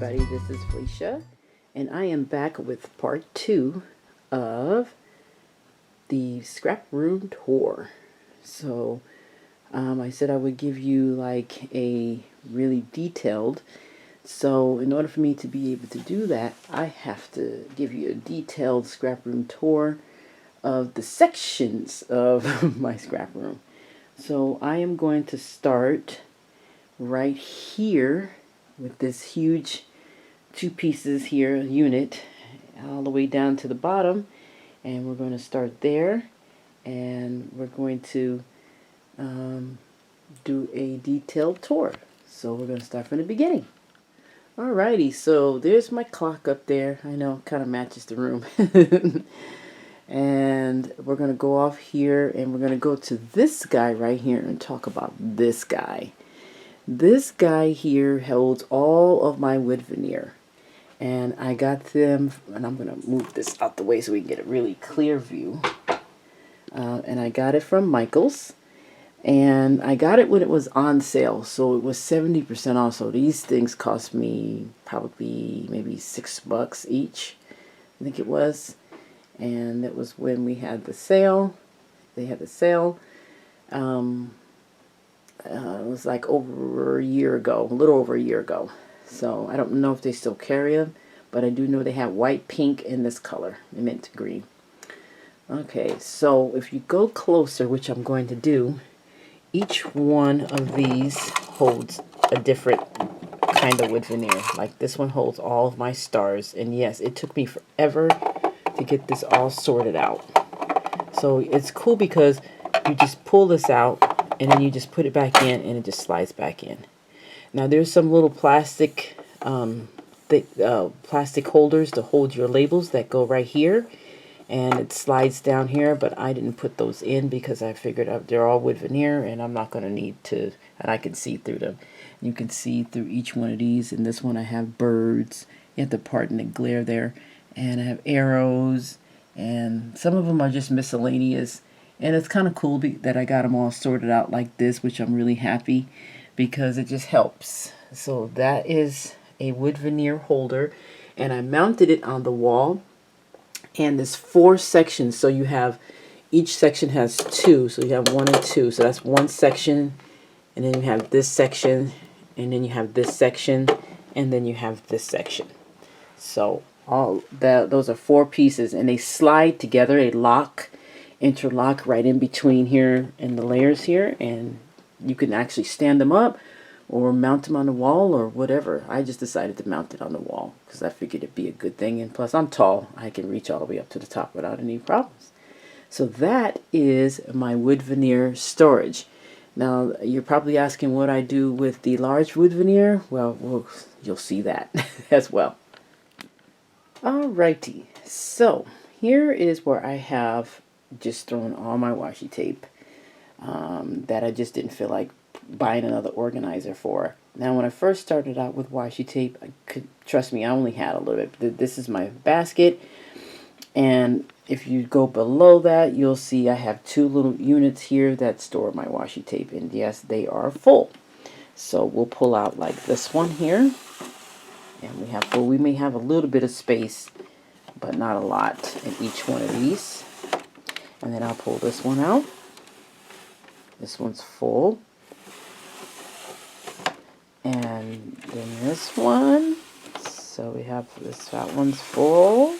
everybody, this is Felicia, and I am back with part 2 of the Scraproom tour. So, I said I would give you like a really detailed, so in order for me to be able to do that, I have to give you a detailed Scraproom tour of the sections of my Scraproom. So I am going to start right here with this huge 2 pieces here unit all the way down to the bottom, and we're going to start there, and we're going to do a detailed tour. So we're going to start from the beginning. Alrighty, so there's my clock up there. I know it kind of matches the room. And we're going to go off here, and we're going to go to this guy right here and talk about this guy. This guy here holds all of my wood veneer, and I got them, and I'm going to move this out the way so we can get a really clear view. And I got it from Michael's, and I got it when it was on sale, so it was 70% off. So these things cost me probably maybe $6 each, I think it was. And it was when we had the sale. They had the sale. It was like over a year ago, a little over a year ago. So I don't know if they still carry them, but I do know they have white, pink, and this color, mint green. Okay, so if you go closer, which I'm going to do, each one of these holds a different kind of wood veneer. Like this one holds all of my stars, and yes, it took me forever to get this all sorted out. So it's cool because you just pull this out, and then you just put it back in, and it just slides back in. Now there's some little plastic plastic holders to hold your labels that go right here, and it slides down here, but I didn't put those in because I figured out they're all wood veneer and I'm not going to need to, and I can see through them. You can see through each one of these. In this one I have birds. You have to pardon the glare there. And I have arrows, and some of them are just miscellaneous. And it's kind of cool that I got them all sorted out like this, which I'm really happy because it just helps. So that is a wood veneer holder, and I mounted it on the wall. And there's 4 sections, so you have, each section has 2, so you have 1 and 2. So that's one section, and then you have this section, and then you have this section, and then you have this section. So all that, those are 4 pieces, and they slide together. They interlock right in between here and the layers here, and you can actually stand them up or mount them on the wall or whatever. I just decided to mount it on the wall because I figured it'd be a good thing, and plus I'm tall. I can reach all the way up to the top without any problems. So that is my wood veneer storage. Now you're probably asking what I do with the large wood veneer. Well, you'll see that as well. Alrighty, so here is where I have just thrown all my washi tape that I just didn't feel like buying another organizer for. Now when I first started out with washi tape, trust me, I only had a little bit. This is my basket, and if you go below that, you'll see I have 2 little units here that store my washi tape, and yes, they are full. So we'll pull out like this one here. And we may have a little bit of space, but not a lot in each one of these. And then I'll pull this one out. This one's full. And then this one. So we have that one's full.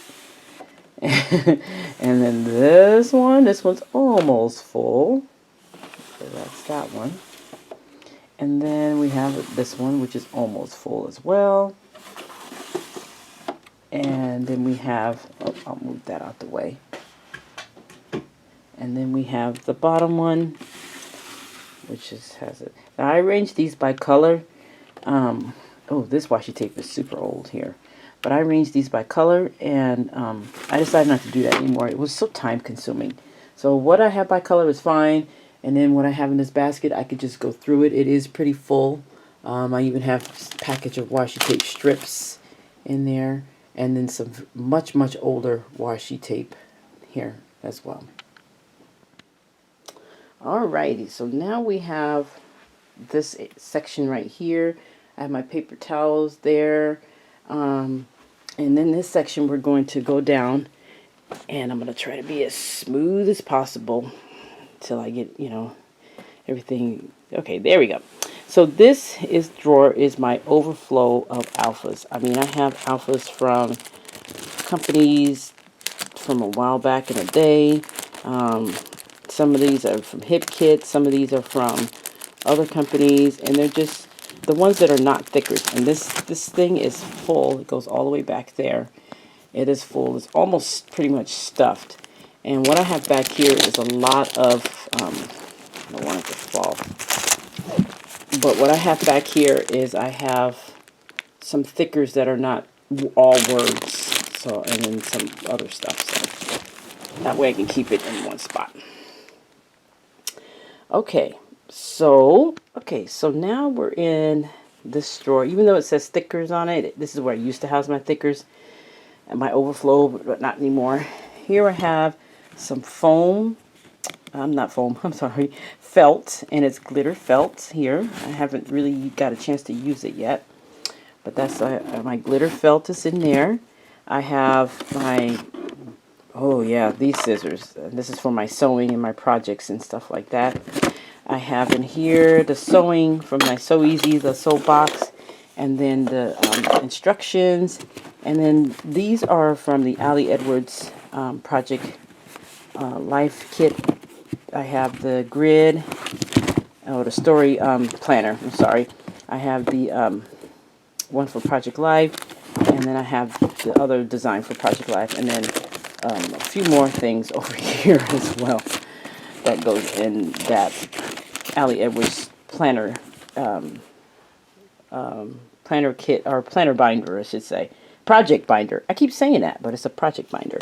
And then this one's almost full. So that's that one. And then we have this one, which is almost full as well. And then we have, I'll move that out the way. And then we have the bottom one, which has it. Now I arranged these by color. This washi tape is super old here. But I arranged these by color, and I decided not to do that anymore. It was so time consuming. So what I have by color is fine. And then what I have in this basket, I could just go through it. It is pretty full. I even have a package of washi tape strips in there. And then some much, much older washi tape here as well. Alrighty, so now we have this section right here. I have my paper towels there. And then this section we're going to go down, and I'm going to try to be as smooth as possible till I get, you know, everything. Okay, there we go. So this drawer is my overflow of alphas. I mean, I have alphas from companies from a while back in the day. Some of these are from Hip Kit. Some of these are from other companies, and they're just the ones that are not thickers. And this thing is full. It goes all the way back there. It is full. It's almost pretty much stuffed. And what I have back here is a lot of I don't want it to fall. But what I have back here is I have some thickers that are not all words. So, and then some other stuff. So that way I can keep it in one spot. Okay, so now we're in this drawer. Even though it says stickers on it, this is where I used to house my stickers and my overflow, but not anymore. Here I have some foam. Not foam, I'm sorry, felt, and it's glitter felt here. I haven't really got a chance to use it yet, but that's my glitter felt is in there. I have my, oh yeah, these scissors. This is for my sewing and my projects and stuff like that. I have in here the sewing from my Sew Easy, the sew box, and then the instructions. And then these are from the Ali Edwards Project Life Kit. I have the grid, the story planner, I'm sorry. I have the one for Project Life, and then I have the other design for Project Life, and then a few more things over here as well that goes in that Ali Edwards planner planner kit, or planner binder, I should say. Project binder. I keep saying that, but it's a project binder.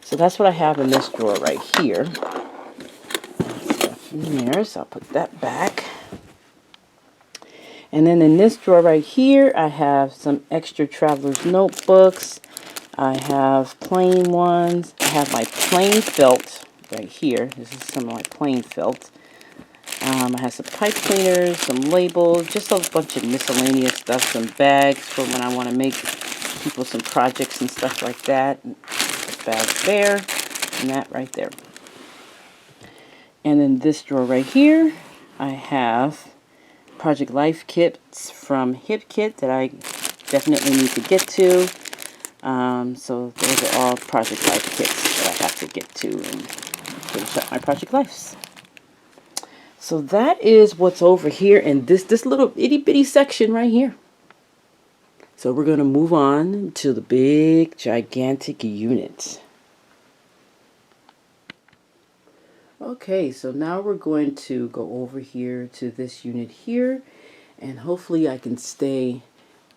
So that's what I have in this drawer right here. Stuff in there, so I'll put that back. And then in this drawer right here, I have some extra traveler's notebooks. I have plain ones. I have my plain felt right here. This is some of my plain felt. I have some pipe cleaners, some labels, just a bunch of miscellaneous stuff, some bags for when I want to make people some projects and stuff like that. Bag there, and that right there. And then this drawer right here, I have Project Life kits from Hip Kit that I definitely need to get to. So those are all Project Life kits that I have to get to and finish up my Project Lives. So that is what's over here in this little itty bitty section right here. So we're going to move on to the big gigantic unit. Okay, so now we're going to go over here to this unit here, and hopefully I can stay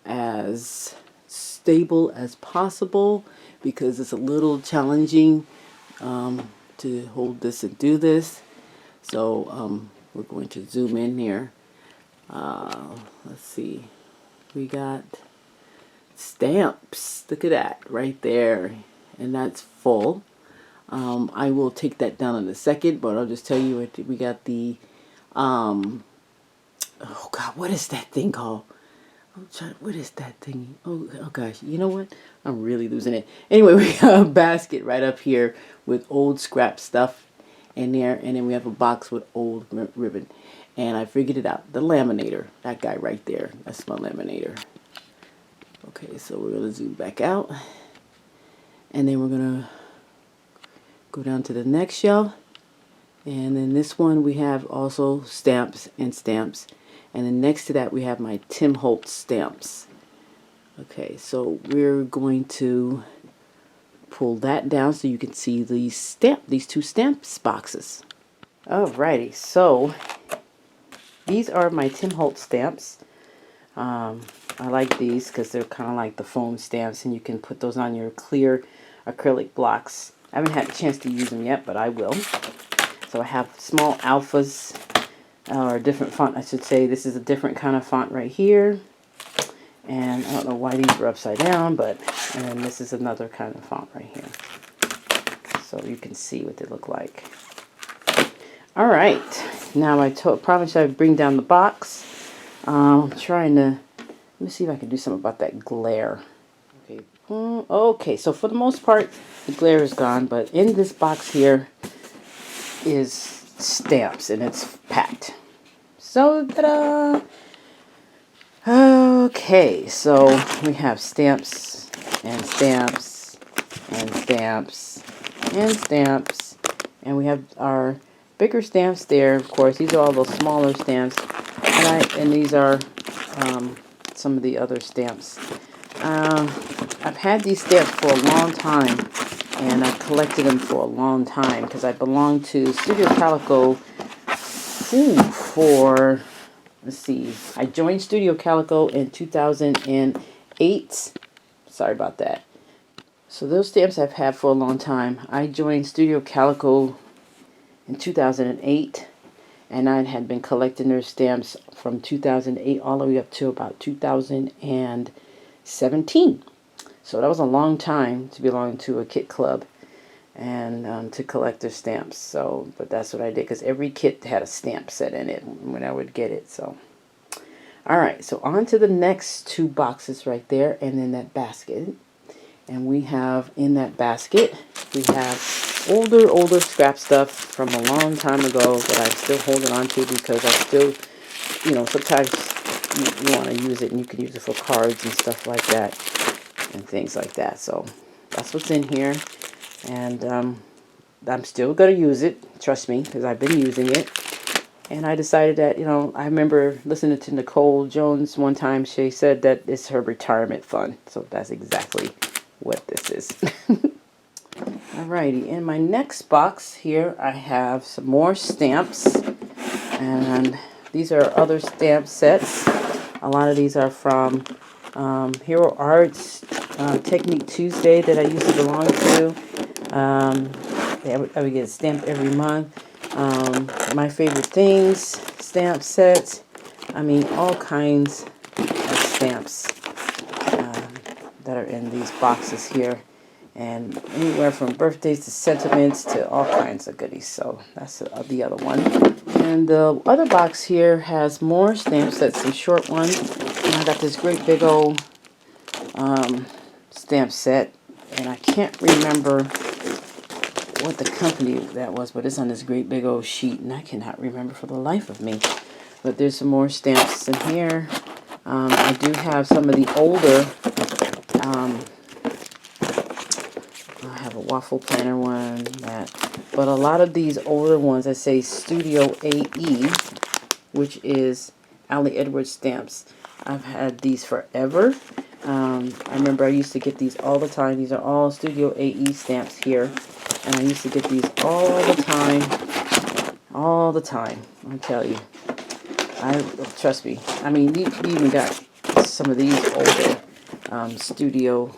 as stable as possible because it's a little challenging to hold this and do this. So we're going to zoom in here. Let's see, we got stamps. Look at that right there, and that's full. I will take that down in a second, but I'll just tell you we got the oh god, what is that thing called? What is that thing? Oh gosh, you know what? I'm really losing it. Anyway, we got a basket right up here with old scrap stuff in there, and then we have a box with old ribbon. And I figured it out. The laminator, that guy right there, that's my laminator. Okay, so we're gonna zoom back out, and then we're gonna go down to the next shelf, and then this one we have also stamps and stamps, and then next to that we have my Tim Holtz stamps. Okay, so we're going to pull that down so you can see these two stamps boxes. Alrighty, so these are my Tim Holtz stamps. I like these because they're kind of like the foam stamps, and you can put those on your clear acrylic blocks. I haven't had a chance to use them yet, but I will. So I have small alphas, or a different font, I should say. This is a different kind of font right here. And I don't know why these are upside down, but, and then this is another kind of font right here. So you can see what they look like. All right, now I promised I'd bring down the box. I'm trying to, let me see if I can do something about that glare. Okay, so for the most part, the glare is gone, but in this box here is stamps, and it's packed. So, ta-da! Okay, so we have stamps, and stamps, and stamps, and stamps, and we have our bigger stamps there. Of course, these are all those smaller stamps, and these are some of the other stamps. I've had these stamps for a long time, and I've collected them for a long time because I belong to Studio Calico for, let's see, I joined Studio Calico in 2008. Sorry about that. So those stamps I've had for a long time. I joined Studio Calico in 2008, and I had been collecting their stamps from 2008 all the way up to about 2017. So that was a long time to belong to a kit club and to collect their stamps. So, but that's what I did because every kit had a stamp set in it when I would get it. So, all right. So on to the next two boxes right there, and then that basket. And we have in that basket, we have older scrap stuff from a long time ago that I'm still holding on to because I still, you know, sometimes you want to use it and you can use it for cards and stuff like that and things like that. So that's what's in here. And I'm still going to use it, trust me, because I've been using it. And I decided that, you know, I remember listening to Nicole Jones one time. She said that it's her retirement fund. So that's exactly what this is. Alrighty, in my next box here I have some more stamps, and these are other stamp sets. A lot of these are from Hero Arts, Technique Tuesday that I used to belong to. I would get a stamp every month. My Favorite Things stamp sets. I mean, all kinds of stamps that are in these boxes here, and anywhere from birthdays to sentiments to all kinds of goodies. So that's the other one. And the other box here has more stamp sets, some short ones. And I got this great big old stamp set, and I can't remember what the company that was, but it's on this great big old sheet, and I cannot remember for the life of me. But there's some more stamps in here. I do have some of the older I have a waffle planner one, but a lot of these older ones that say Studio AE, which is Ali Edwards stamps. I've had these forever. I remember I used to get these all the time. These are all Studio AE stamps here, and I used to get these all the time. I tell you, trust me. I mean, we even got some of these older Studio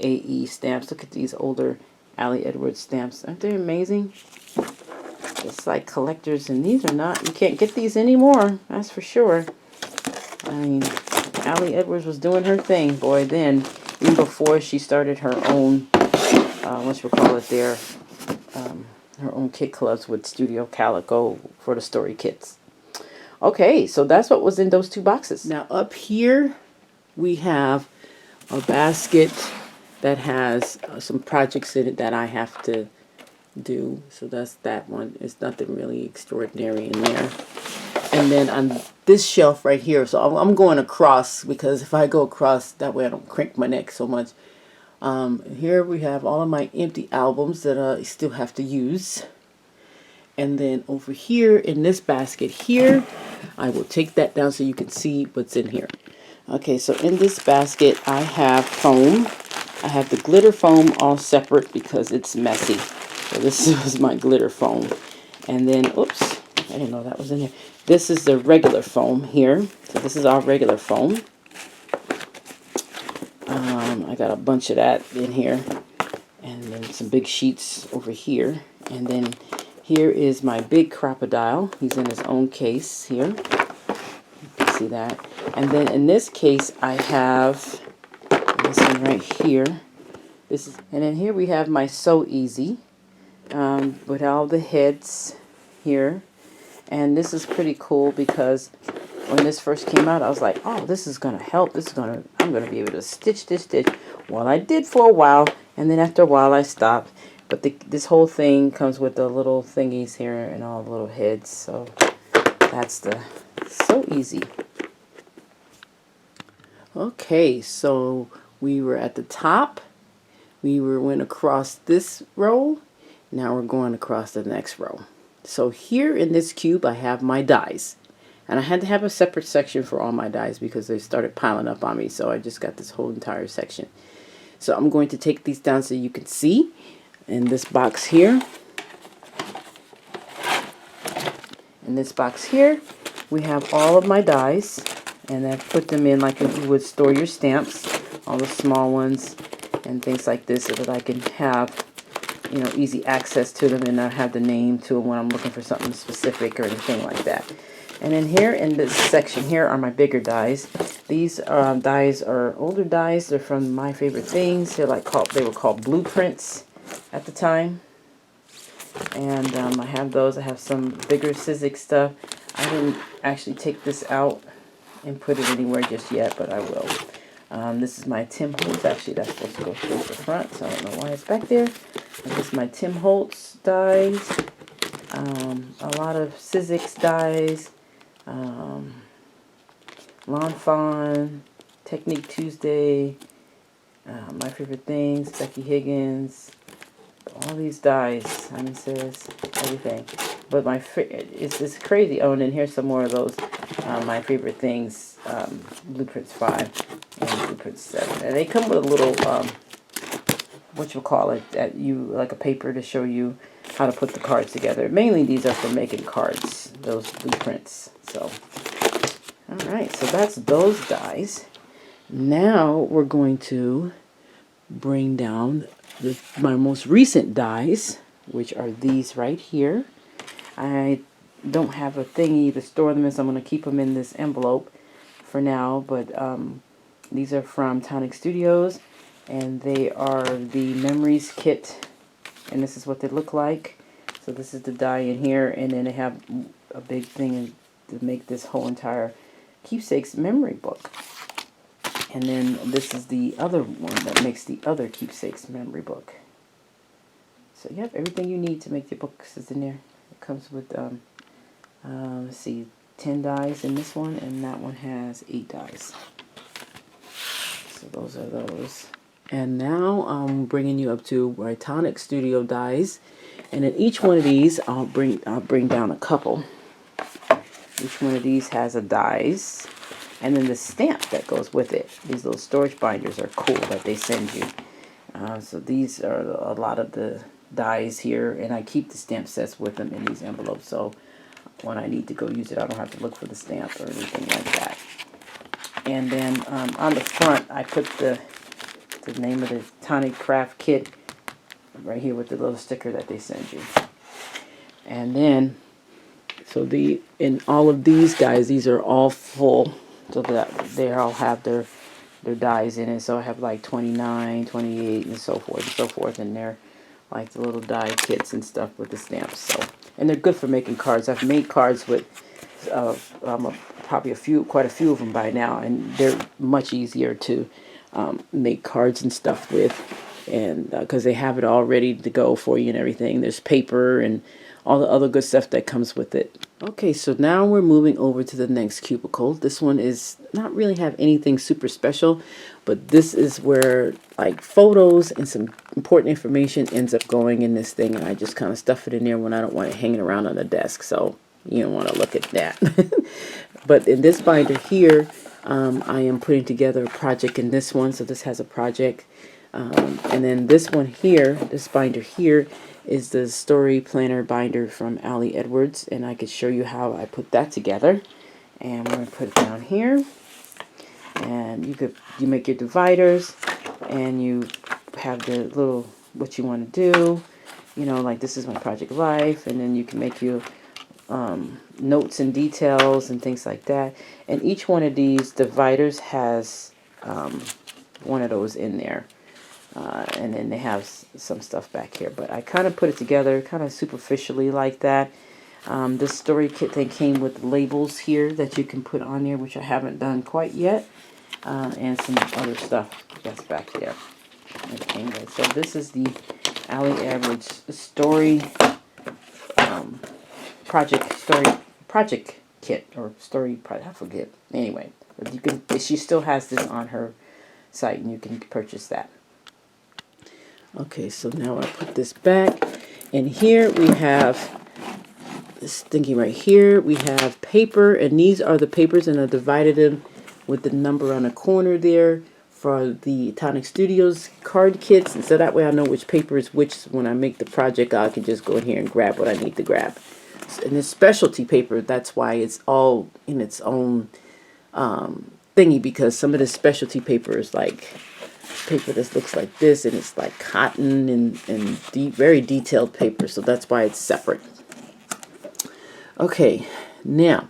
AE stamps. Look at these older Ali Edwards stamps. Aren't they amazing? It's like collectors, and these are not, you can't get these anymore, that's for sure. I mean, Ali Edwards was doing her thing, boy, then, even before she started her own, her own kit clubs with Studio Calico for the story kits. Okay, so that's what was in those two boxes. Now up here, we have a basket that has some projects in it that I have to do. So that's that one. It's nothing really extraordinary in there. And then on this shelf right here, so I'm going across, because if I go across, that way I don't crank my neck so much. Here we have all of my empty albums that I still have to use. And then over here in this basket here, I will take that down so you can see what's in here. Okay, so in this basket I have foam. I have the glitter foam all separate because it's messy. So this is my glitter foam. And then, oops, I didn't know that was in here. This is the regular foam here. So this is our regular foam. I got a bunch of that in here. And then some big sheets over here. And then here is my big crocodile. He's in his own case here. You can see that. And then in this case, I have this one right here. And then here we have my So Easy with all the heads here. And this is pretty cool because when this first came out, I was like, oh, this is going to help. I'm going to be able to stitch this stitch. Well, I did for a while, and then after a while I stopped. But this whole thing comes with the little thingies here and all the little heads. So that's so easy. Okay, so we were at the top. Went across this row. Now we're going across the next row. So here in this cube, I have my dies. And I had to have a separate section for all my dies because they started piling up on me. So I just got this whole entire section. So I'm going to take these down so you can see. In this box here. In this box here, we have all of my dies. And I've put them in like you would store your stamps. All the small ones and things like this so that I can have, you know, easy access to them and not have the name to them when I'm looking for something specific or anything like that. And then here in this section here are my bigger dies. These dies are older dies. They're from My Favorite Things. They were called blueprints at the time. And I have those. I have some bigger Sizzix stuff. I didn't actually take this out and put it anywhere just yet, but I will. This is my Tim Holtz. Actually, that's supposed to go straight to the front, so I don't know why it's back there. And this is my Tim Holtz dies. A lot of Sizzix dies. Lon Fawn, Technique Tuesday, My Favorite Things, Becky Higgins, all these dies, Simon Says, everything. But it's crazy. Oh, and then here's some more of those My Favorite Things, Blueprints 5 and Blueprints 7. And they come with a little, like a paper to show you how to put the cards together. Mainly these are for making cards, those blueprints. So, alright, so that's those dies. Now we're going to bring down my most recent dies, which are these right here. I don't have a thingy to store them in, so I'm going to keep them in this envelope for now. But these are from Tonic Studios, and they are the Memories kit, and this is what they look like. So this is the die in here, and then they have a big thing to make this whole entire Keepsakes memory book. And then this is the other one that makes the other Keepsakes memory book. So you have everything you need to make your books is in there. It comes with, let's see, 10 dies in this one, and that one has 8 dies. So those are those. And now I'm bringing you up to my Tonic Studio dies. And in each one of these, I'll bring down a couple. Each one of these has a dies. And then the stamp that goes with it. These little storage binders are cool that they send you. So these are a lot of the dies here. And I keep the stamp sets with them in these envelopes. So when I need to go use it, I don't have to look for the stamp or anything like that. And then on the front, I put the name of the Tonic Craft Kit right here with the little sticker that they send you. And then, so in all of these guys, these are all full. So that they all have their dies in it. So I have like 29, 28, and so forth. And they're like the little die kits and stuff with the stamps. So, and they're good for making cards. I've made cards with probably quite a few of them by now, and they're much easier to make cards and stuff with, and because they have it all ready to go for you and everything. There's paper and all the other good stuff that comes with it. Okay, so now we're moving over to the next cubicle. This one is not really have anything super special, but this is where like photos and some important information ends up going in this thing, and I just kind of stuff it in there when I don't want it hanging around on the desk, so you don't want to look at that. But in this binder here, I am putting together a project in this one, so this has a project. And then this one here, this binder here, is the story planner binder from Ali Edwards, and I could show you how I put that together. And we're going to put it down here, and you make your dividers, and you have the little what you want to do, you know, like this is my project life, and then you can make your notes and details and things like that. And each one of these dividers has one of those in there. And then they have some stuff back here, but I kind of put it together kind of superficially like that. This story kit thing came with labels here that you can put on there, which I haven't done quite yet, and some other stuff that's back there. Okay, anyway, so this is the Alley Average story project kit, or story project, I forget. Anyway, but you can, she still has this on her site, and you can purchase that. Okay, so now I put this back, and here we have this thingy right here. We have paper, and these are the papers, and I divided them with the number on the corner there for the Tonic Studios card kits, and so that way I know which paper is which. When I make the project, I can just go in here and grab what I need to grab. And this specialty paper, that's why it's all in its own thingy, because some of the specialty paper is like paper that looks like this, and it's like cotton and very detailed paper, so that's why it's separate. Okay, now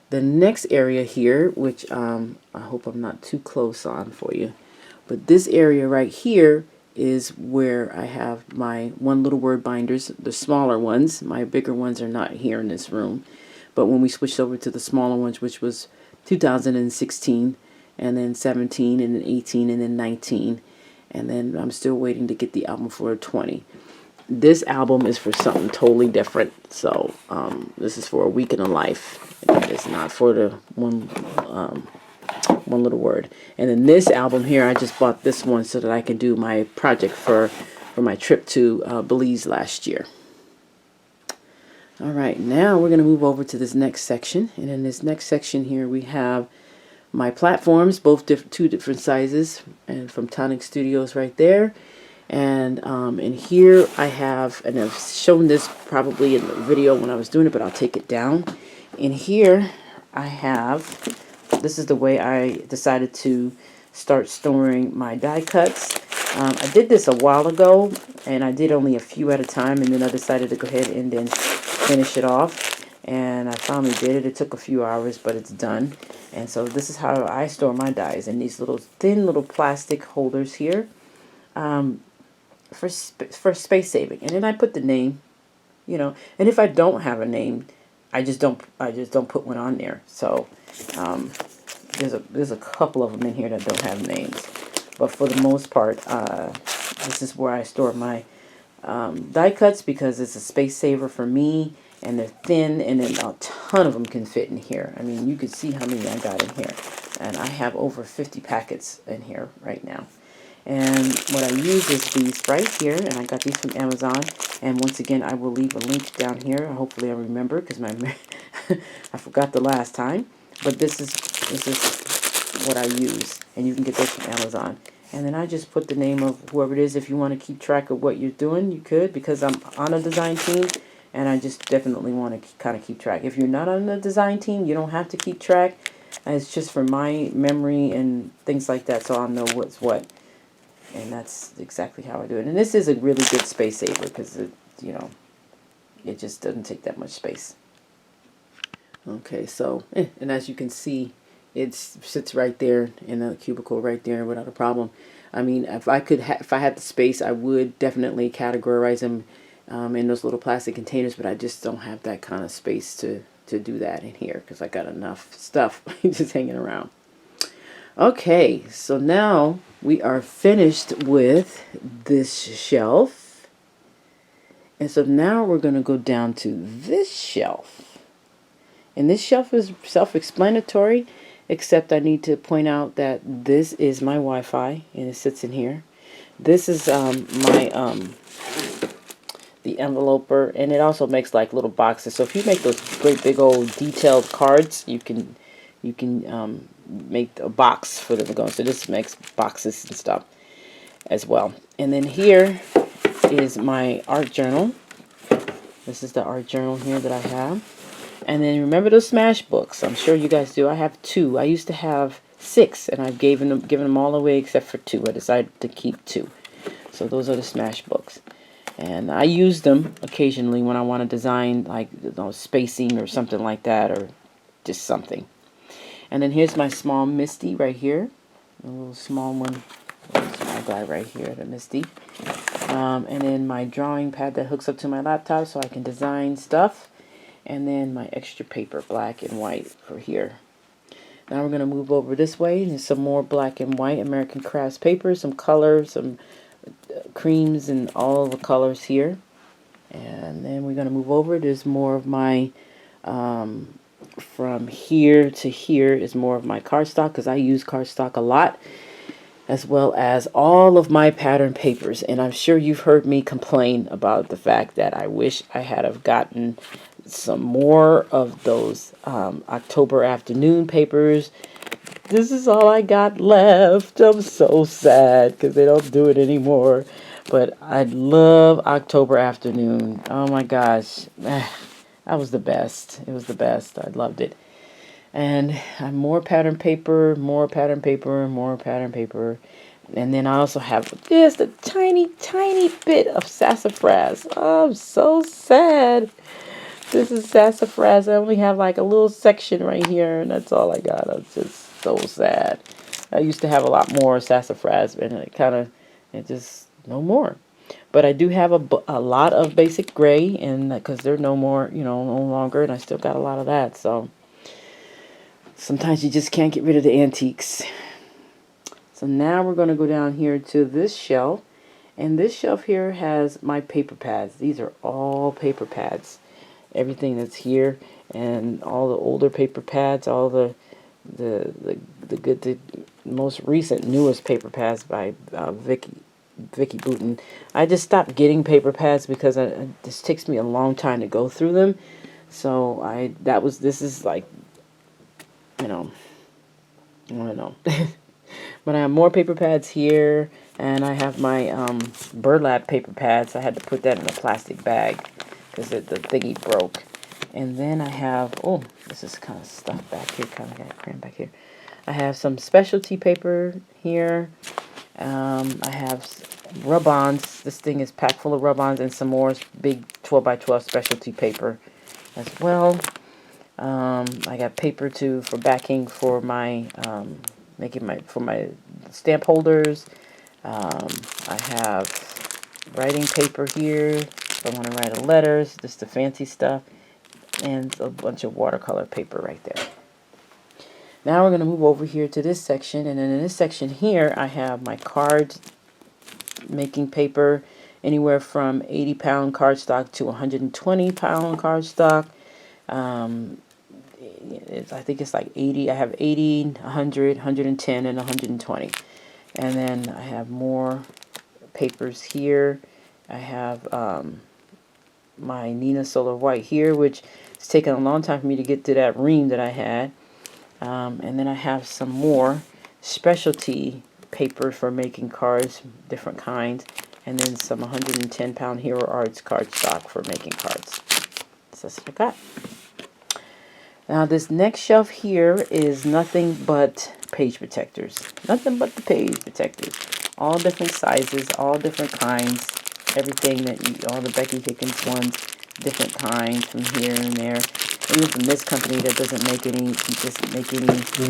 the next area here, which I hope I'm not too close on for you, but this area right here is where I have my one little word binders, the smaller ones. My bigger ones are not here in this room, but when we switched over to the smaller ones, which was 2016, and then 17, and then 18, and then 19, and then I'm still waiting to get the album for 20. This album is for something totally different. So this is for a week in a life. It's not for the one little word. And then this album here, I just bought this one so that I can do my project for my trip to Belize last year. All right, now we're going to move over to this next section. And in this next section here, we have my platforms, both two different sizes, and from Tonic Studios right there. And in here I have, and I've shown this probably in the video when I was doing it, but I'll take it down. In here I have, this is the way I decided to start storing my die cuts. I did this a while ago, and I did only a few at a time, and then I decided to go ahead and then finish it off. And I finally did it. It took a few hours, but it's done. And so this is how I store my dies, in these little thin little plastic holders here. For space saving, and then I put the name, you know. And if I don't have a name, I just don't put one on there. So there's a couple of them in here that don't have names, but for the most part, this is where I store my die cuts, because it's a space saver for me, and they're thin, and then a ton of them can fit in here. I mean, you can see how many I got in here, and I have over 50 packets in here right now. And what I use is these right here, and I got these from Amazon. And once again, I will leave a link down here. Hopefully I remember, because I forgot the last time. But this is what I use, and you can get those from Amazon. And then I just put the name of whoever it is. If you want to keep track of what you're doing, you could, because I'm on a design team, and I just definitely want to kind of keep track. If you're not on the design team, you don't have to keep track. It's just for my memory and things like that, so I'll know what's what. And that's exactly how I do it. And this is a really good space saver, because it, you know, it just doesn't take that much space. Okay, so, and as you can see, it sits right there in the cubicle right there without a problem. I mean, if I had the space, I would definitely categorize them in those little plastic containers, but I just don't have that kind of space to do that in here, because I got enough stuff just hanging around. Okay, so now we are finished with this shelf. And so now we're going to go down to this shelf. And this shelf is self-explanatory, except I need to point out that this is my Wi-Fi, and it sits in here. This is the enveloper, and it also makes like little boxes. So if you make those great big old detailed cards, you can make a box for them to go. So this makes boxes and stuff as well. And then here is my art journal. This is the art journal here that I have. And then remember those smash books. I'm sure you guys do. I have 2. I used to have 6, and I've given them all away except for 2. I decided to keep 2. So those are the smash books. And I use them occasionally when I want to design, like, you know, spacing or something like that, or just something. And then here's my small Misty right here. A little small one. Small guy right here, the Misty. And then my drawing pad that hooks up to my laptop so I can design stuff. and then my extra paper, black and white, for here. Now we're going to move over this way, and there's some more black and white American Crafts paper, some color, some creams, and all the colors here. And then we're going to move over. There's more of my, from here to here is more of my cardstock, because I use cardstock a lot, as well as all of my pattern papers. And I'm sure you've heard me complain about the fact that I wish I had have gotten some more of those October afternoon papers. This is all I got left. I'm so sad because they don't do it anymore. But I love October afternoon. Oh my gosh. That was the best. It was the best. I loved it. And more pattern paper, more pattern paper, more pattern paper. And then I also have just a tiny, tiny bit of sassafras. Oh, I'm so sad. This is sassafras. I only have like a little section right here, and that's all I got. I'm just so sad. I used to have a lot more sassafras, and it just, no more. But I do have a lot of basic gray, and because they're no more, no longer, and I still got a lot of that. So sometimes you just can't get rid of the antiques. So now we're going to go down here to this shelf, and this shelf here has my paper pads. These are all paper pads. Everything that's here, and all the older paper pads, all the most recent, newest paper pads by Vicky Boutin. I just stopped getting paper pads because this takes me a long time to go through them. So this is like, I don't know. But I have more paper pads here, and I have my burlap paper pads. I had to put that in a plastic bag because the thingy broke. And then I have, oh, this is kind of stuff back here, kind of got crammed back here. I have some specialty paper here. I have rub-ons. This thing is packed full of rub-ons, and some more big 12x12 specialty paper as well. I got paper for backing for my for my stamp holders. I have writing paper here if I want to write letters, just the fancy stuff, and a bunch of watercolor paper right there. Now we're going to move over here to this section, and then in this section here I have my card making paper, anywhere from 80-pound cardstock to 120-pound cardstock. I think it's like 80. I have 80, 100, 110, and 120. And then I have more papers here. I have my Nina Solar White here, which it's taken a long time for me to get to that ream that I had. And then I have some more specialty paper for making cards, different kinds. And then some 110-pound Hero Arts cardstock for making cards. So that's what I got. Now this next shelf here is nothing but page protectors. Nothing but the page protectors. All different sizes, all different kinds. Everything all the Becky Higgins ones, different kinds from here and there. Even from this company that doesn't make any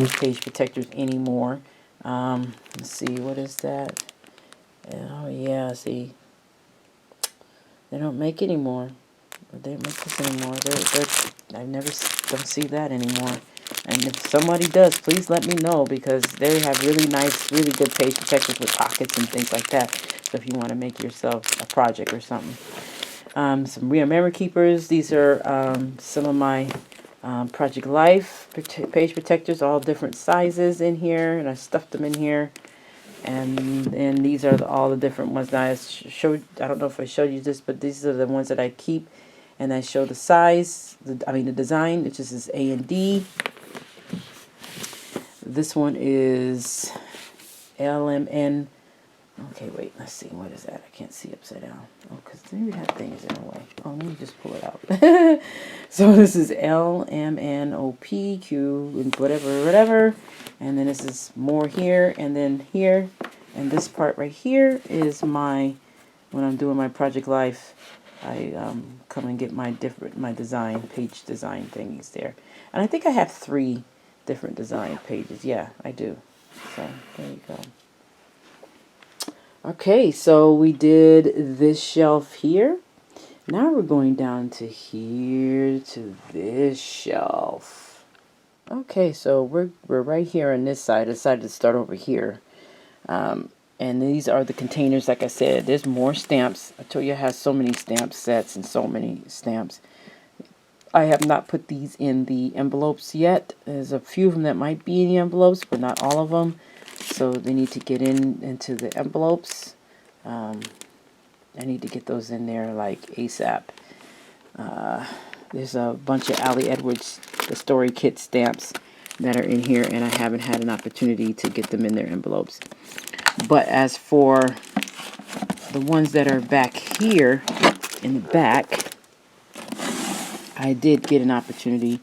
page protectors anymore. Let's see, what is that? Oh yeah, see. They don't make anymore. They don't make this anymore. I don't see that anymore. And if somebody does, please let me know, because they have really nice, really good page protectors with pockets and things like that. So if you want to make yourself a project or something. Some real memory keepers. These are some of my Project Life page protectors, all different sizes in here, and I stuffed them in here. And these are all the different ones that I showed. I don't know if I showed you this, but these are the ones that I keep. And I show the size, the design, which is this A and D. This one is LMN. Okay, wait, let's see. What is that? I can't see upside down. Oh, because maybe that thing is in the way. Oh, let me just pull it out. So this is LMNOPQ and whatever. And then this is more here and then here. And this part right here is when I'm doing my Project Life, I come and get my page design thingies there. And I think I have 3 different design pages. Yeah, I do. So there you go. Okay, so we did this shelf here. Now we're going down to here to this shelf. Okay, so we're right here on this side. I decided to start over here. And these are the containers. Like I said, there's more stamps. I told you I have so many stamp sets and so many stamps. I have not put these in the envelopes yet. There's a few of them that might be in the envelopes, but not all of them. So they need to get into the envelopes. I need to get those in there like ASAP. There's a bunch of Ali Edwards, the Story Kit stamps that are in here, and I haven't had an opportunity to get them in their envelopes. But as for the ones that are back here in the back, I did get an opportunity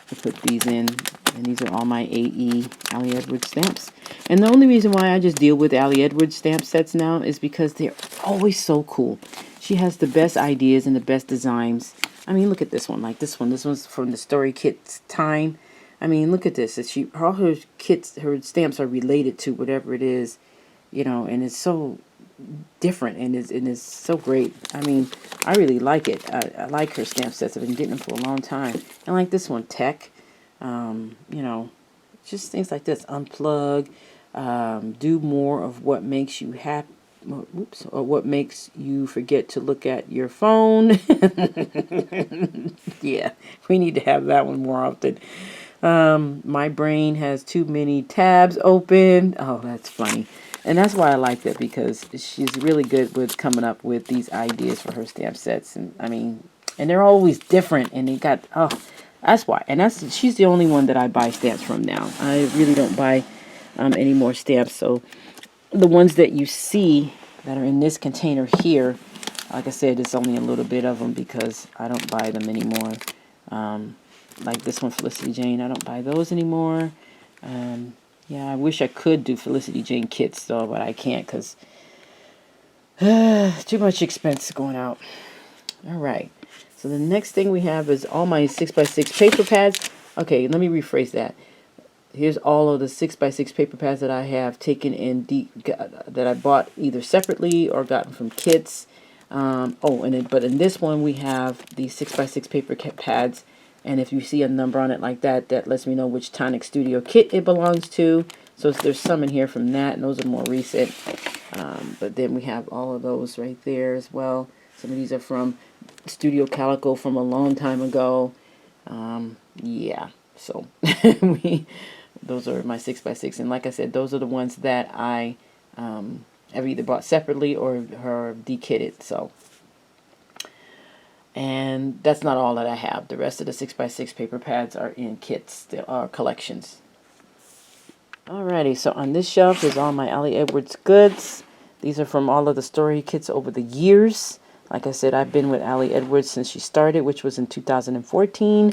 to put these in, and these are all my AE Ali Edwards stamps. And the only reason why I just deal with Ali Edwards stamp sets now is because they're always so cool. She has the best ideas and the best designs. I mean, look at this one, like this one. This one's from the Story Kit's time. I mean, look at this. All her kits, her stamps are related to whatever it is, you know, and it's so different and it's so great. I mean, I really like it. I like her stamp sets. I've been getting them for a long time. And like this one, Tech, you know, just things like this. Unplug, do more of what makes you happy. Oops, or what makes you forget to look at your phone. Yeah, we need to have that one more often. My brain has too many tabs open. Oh, that's funny. And that's why I like that, because she's really good with coming up with these ideas for her stamp sets. And I mean, and they're always different, and they got, oh, that's why. And she's the only one that I buy stamps from now. I really don't buy any more stamps. So the ones that you see that are in this container here, like I said, it's only a little bit of them because I don't buy them anymore. Like this one, Felicity Jane, I don't buy those anymore. Yeah, I wish I could do Felicity Jane kits though, but I can't because too much expense going out. All right, so the next thing we have is all my 6x6 paper pads. Okay, let me rephrase that. Here's all of the 6x6 paper pads that I have taken in that I bought either separately or gotten from kits. But in this one we have the 6x6 paper pads, and if you see a number on it like that, that lets me know which Tonic Studio kit it belongs to. So there's some in here from that, and those are more recent. But then we have all of those right there as well. Some of these are from Studio Calico from a long time ago. Yeah, so those are my 6x6, and like I said, those are the ones that I have either bought separately or de-kitted. So, and that's not all that I have. The rest of the 6x6 paper pads are in kits. They are collections. Alrighty, so on this shelf is all my Ali Edwards goods. These are from all of the story kits over the years. Like I said, I've been with Ali Edwards since she started, which was in 2014.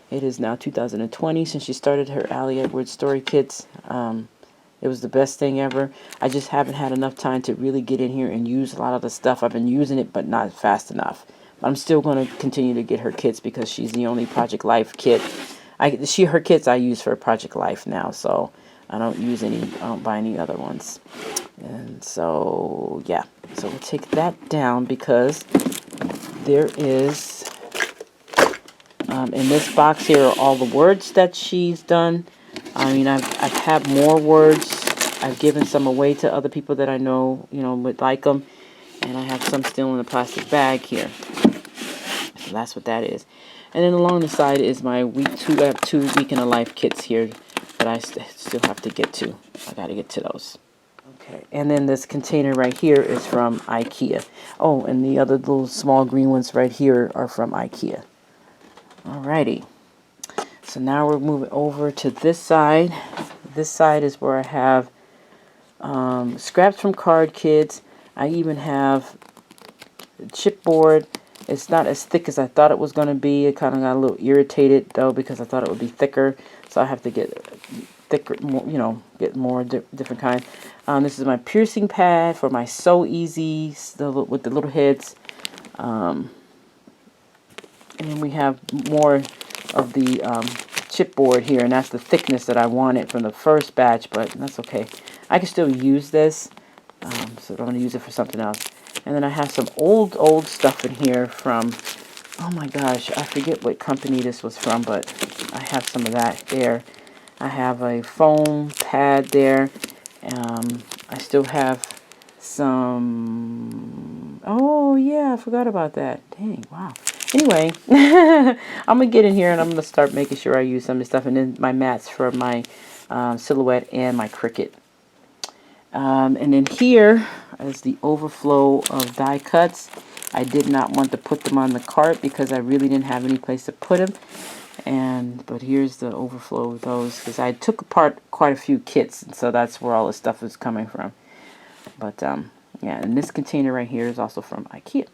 It is now 2020 since she started her Ali Edwards story kits. It was the best thing ever. I just haven't had enough time to really get in here and use a lot of the stuff. I've been using it, but not fast enough. But I'm still going to continue to get her kits because she's the only Project Life kit. Her kits I use for Project Life now, so I don't buy any other ones. And so, yeah. So we'll take that down because there is, in this box here are all the words that she's done. I mean, I've had more words. I've given some away to other people that I know, would like them. And I have some still in a plastic bag here. So that's what that is. And then along the side is my week 2. I have 2 week in a life kits here that I still have to get to. I got to get to those. Okay, and then this container right here is from IKEA. Oh, and the other little small green ones right here are from IKEA. Alrighty. So now we're moving over to this side. This side is where I have scraps from card kits. I even have chipboard. It's not as thick as I thought it was going to be. It kind of got a little irritated though because I thought it would be thicker. So I have to get thicker, more, get more different kind. This is my piercing pad for my So Easy with the little heads. And then we have more of the chipboard here, and that's the thickness that I wanted from the first batch, but that's okay. I can still use this, so I'm going to use it for something else. And then I have some old stuff in here from, oh my gosh, I forget what company this was from, but I have some of that there. I have a foam pad there. I still have some, oh yeah, I forgot about that. Dang, wow. Anyway, I'm going to get in here and I'm going to start making sure I use some of this stuff. And then my mats for my silhouette and my Cricut. And then here is the overflow of die cuts. I did not want to put them on the cart because I really didn't have any place to put them. But here's the overflow of those because I took apart quite a few kits, and so that's where all the stuff is coming from. But yeah, and this container right here is also from IKEA.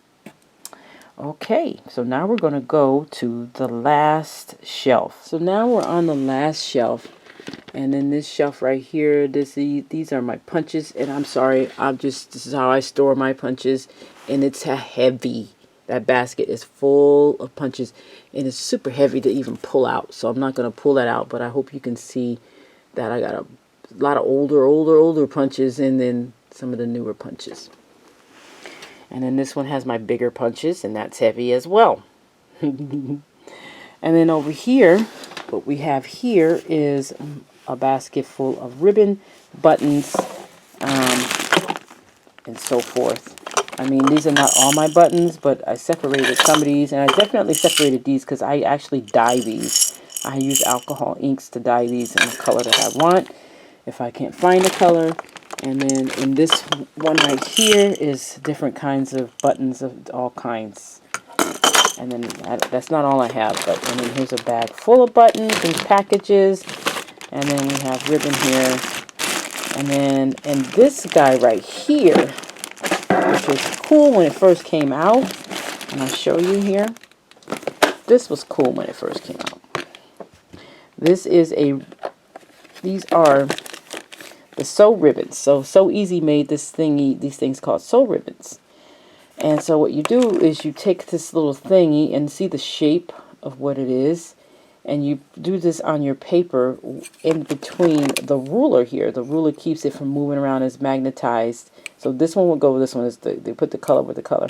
Okay, so now we're going to go to the last shelf. So now we're on the last shelf. And then this shelf right here, these are my punches. And I'm sorry, this is how I store my punches. And it's heavy. That basket is full of punches. And it's super heavy to even pull out. So I'm not going to pull that out. But I hope you can see that I got a lot of older punches. And then some of the newer punches. And then this one has my bigger punches. And that's heavy as well. And then over here, what we have here is a basket full of ribbon, buttons, and so forth. I mean, these are not all my buttons, but I separated some of these, and I definitely separated these because I actually dye these. I use alcohol inks to dye these in the color that I want, if I can't find a color. And then in this one right here is different kinds of buttons of all kinds. And then that's not all I have, but and then here's a bag full of buttons and packages. And then we have ribbon here. And this guy right here, which was cool when it first came out. And I'll show you here. This was cool when it first came out. These are the sew ribbons. So Easy made these things called sew ribbons. And so what you do is you take this little thingy and see the shape of what it is. And you do this on your paper in between the ruler here. The ruler keeps it from moving around. It's magnetized. So this one will go with this one. They put the color with the color.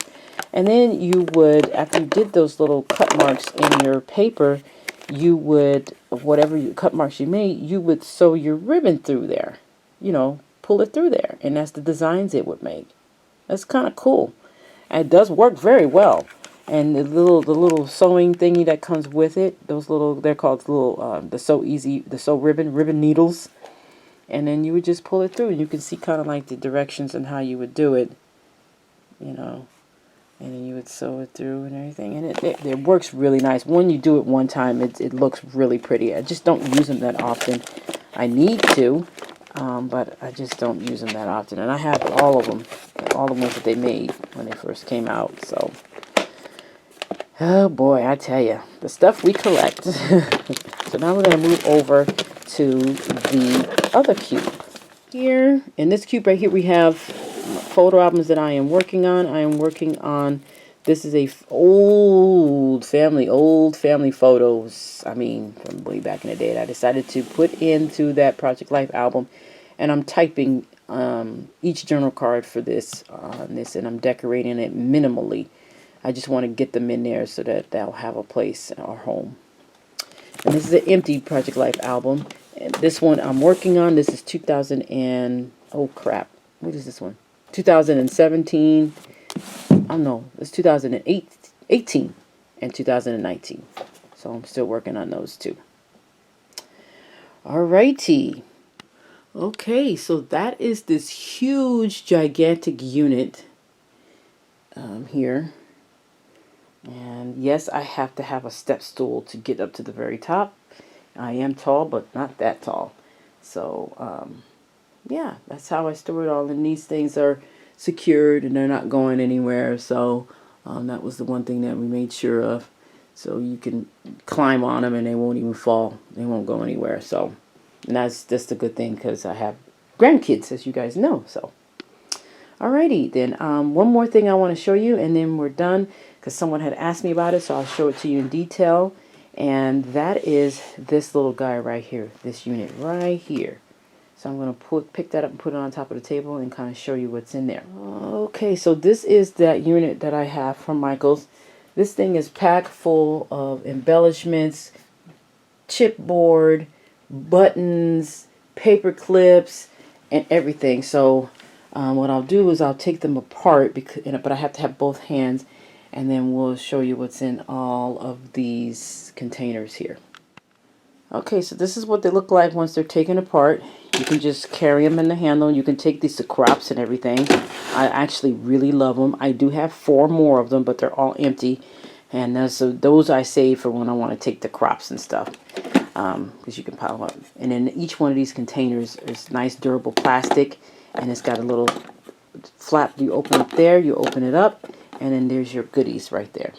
And then you would, after you did those little cut marks in your paper, you would, whatever cut marks you made, you would sew your ribbon through there. You know, pull it through there. And that's the designs it would make. That's kind of cool. And it does work very well. And the little sewing thingy that comes with it, they're called the sew ribbon needles. And then you would just pull it through, and you can see kind of like the directions and how you would do it, you know. And then you would sew it through and everything, and it works really nice. When you do it one time, it looks really pretty. I just don't use them that often. I need to, but I just don't use them that often. And I have all of them, all the ones that they made when they first came out. So. Oh boy, I tell you, the stuff we collect. So now we're going to move over to the other cube. Here, in this cube right here, we have photo albums that I am working on. This is a old family photos. I mean, from way back in the day that I decided to put into that Project Life album. And I'm typing each journal card for this, and I'm decorating it minimally. I just want to get them in there so that they'll have a place in our home. And this is an empty Project Life album. And this one I'm working on. This is 2000 and... oh crap. What is this one? 2017. Oh no. It's 2018 and 2019. So I'm still working on those two. Alrighty. Okay, so that is this huge, gigantic unit here. And yes, I have to have a step stool to get up to the very top. I am tall, but not that tall. So, yeah, that's how I store it all. And these things are secured and they're not going anywhere. So, that was the one thing that we made sure of. So you can climb on them and they won't even fall. They won't go anywhere. So, and that's just a good thing because I have grandkids, as you guys know. So, alrighty, then one more thing I want to show you and then we're done. Because someone had asked me about it, so I'll show it to you in detail. And that is this little guy right here, this unit right here. So I'm going to pick that up and put it on top of the table and kind of show you what's in there. Okay, so this is that unit that I have from Michaels. This thing is packed full of embellishments, chipboard, buttons, paper clips, and everything. So what I'll do is I'll take them apart, but I have to have both hands, and then we'll show you what's in all of these containers here. Okay, so this is what they look like once they're taken apart. You can just carry them in the handle. You can take these to crops and everything. I actually really love them. I do have 4 more of them, but they're all empty. And so those I save for when I want to take the crops and stuff. Because you can pile them up. And in each one of these containers is nice durable plastic. And it's got a little flap. You open it there, you open it up, and then there's your goodies right there.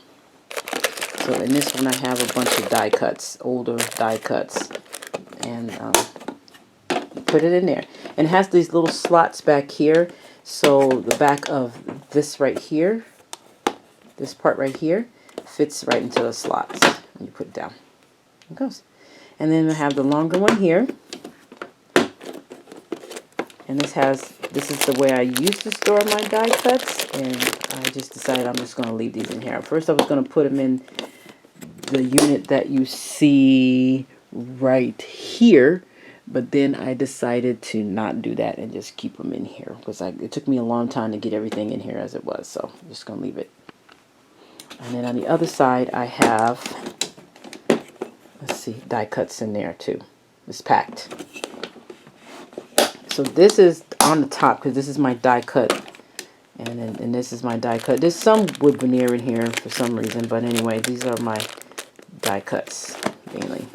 So in this one I have a bunch of die cuts, older die cuts, and put it in there. And it has these little slots back here, so the back of this right here, this part right here, fits right into the slots. And you put it down. It goes. And then I have the longer one here. And this is the way I used to store my die cuts, and I just decided I'm just going to leave these in here. First I was going to put them in the unit that you see right here, but then I decided to not do that and just keep them in here, because it took me a long time to get everything in here as it was, so I'm just going to leave it. And then on the other side I have, let's see, die cuts in there too. It's packed. So this is on the top because this is my die cut, and this is my die cut. There's some wood veneer in here for some reason, but anyway, these are my die cuts mainly.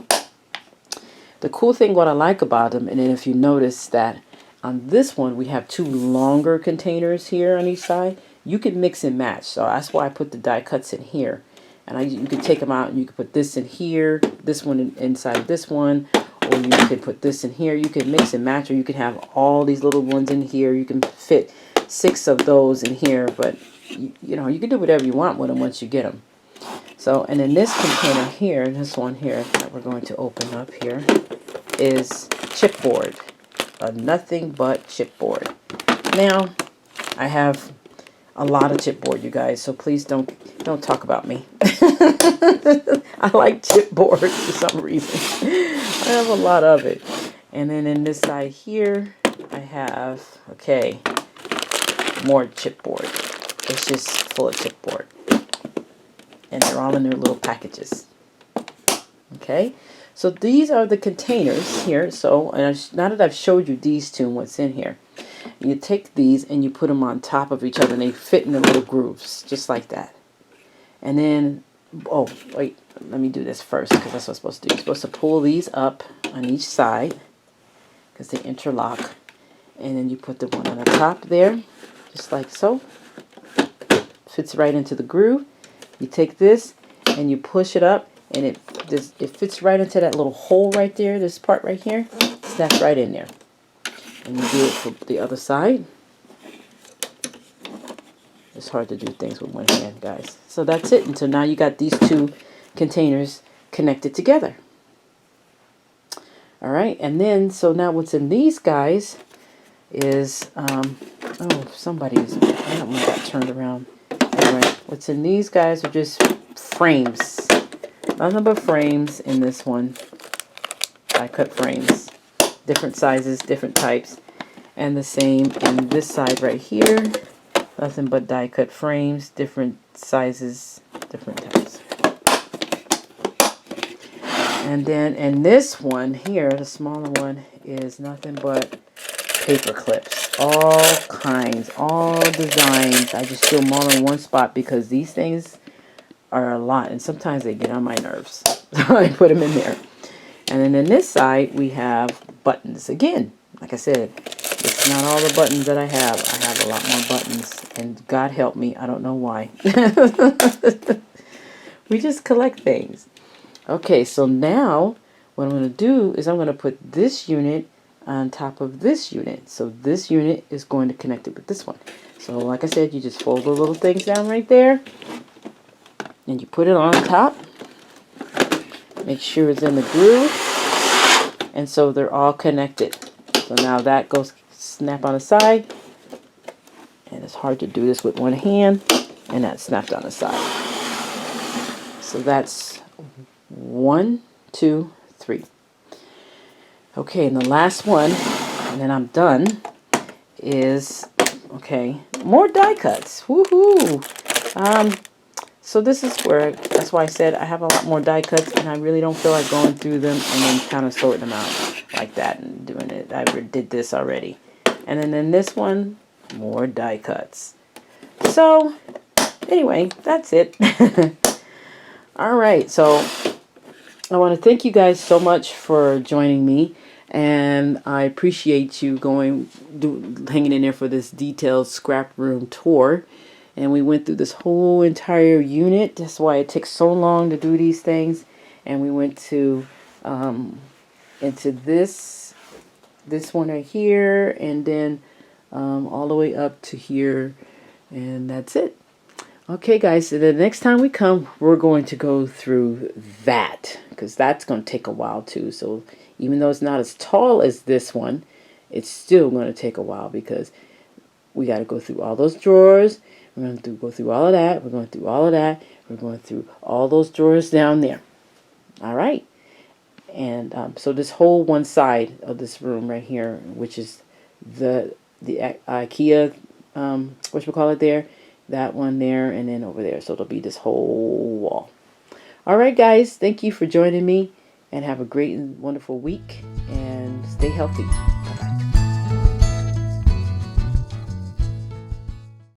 The cool thing, what I like about them, and then if you notice that on this one we have 2 longer containers here on each side, you can mix and match. So that's why I put the die cuts in here, and you can take them out and you can put this in here, this one inside of this one, or you can put this in here. You can mix and match, or you can have all these little ones in here. You can fit 6 of those in here, but you know, you can do whatever you want with them once you get them. So, and in this container here, this one here that we're going to open up here, is chipboard. A nothing but chipboard. Now, I have a lot of chipboard, you guys, so please don't talk about me. I like chipboard for some reason. I have a lot of it. And then in this side here, I have, okay, more chipboard. It's just full of chipboard. And they're all in their little packages. Okay, so these are the containers here. So, and now that I've showed you these 2 and what's in here, you take these and you put them on top of each other, and they fit in the little grooves, just like that. And then, oh, wait, let me do this first, because that's what I'm supposed to do. You're supposed to pull these up on each side, because they interlock. And then you put the one on the top there, just like so. Fits right into the groove. You take this and you push it up, and it fits right into that little hole right there, this part right here. Snaps right in there. And you do it for the other side. It's hard to do things with one hand, guys. So that's it. And so now you got these 2 containers connected together. All right, and then, so now what's in these guys is, oh, that one got turned around. Anyway, what's in these guys are just frames. Nothing but frames in this one. I cut frames. Different sizes, different types. And the same in this side right here. Nothing but die cut frames, different sizes, different types. And then in this one here, the smaller one, is nothing but paper clips. All kinds, all designs. I just do them all in one spot because these things are a lot, and sometimes they get on my nerves. So I put them in there. And then in this side, we have buttons. Again, like I said, it's not all the buttons that I have. I have a lot more buttons, and God help me, I don't know why. We just collect things. Okay, so now what I'm going to do is I'm going to put this unit on top of this unit. So this unit is going to connect it with this one. So like I said, you just fold the little things down right there, and you put it on top. Make sure it's in the groove, and so they're all connected. So now that goes snap on the side. And it's hard to do this with one hand. And that snapped on the side. So that's 1, 2, 3. Okay, and the last one, and then I'm done, is, okay, more die cuts. Woohoo! So this is where, that's why I said I have a lot more die cuts, and I really don't feel like going through them and then kind of sorting them out like that and doing it. I did this already. And then this one, more die cuts. So anyway, that's it. All right, so I want to thank you guys so much for joining me, and I appreciate you hanging in there for this detailed scrap room tour. And we went through this whole entire unit. That's why it takes so long to do these things. And we went to into this one right here, and then all the way up to here, and that's it. Okay, guys, so the next time we come, we're going to go through that, because that's going to take a while too. So even though it's not as tall as this one, it's still going to take a while, because we got to go through all those drawers. We're going to go through all of that. We're going through all of that. We're going through all those drawers down there. All right. And so this whole one side of this room right here, which is the IKEA, whatchamacallit there, that one there, and then over there. So it'll be this whole wall. All right, guys. Thank you for joining me, and have a great and wonderful week, and stay healthy.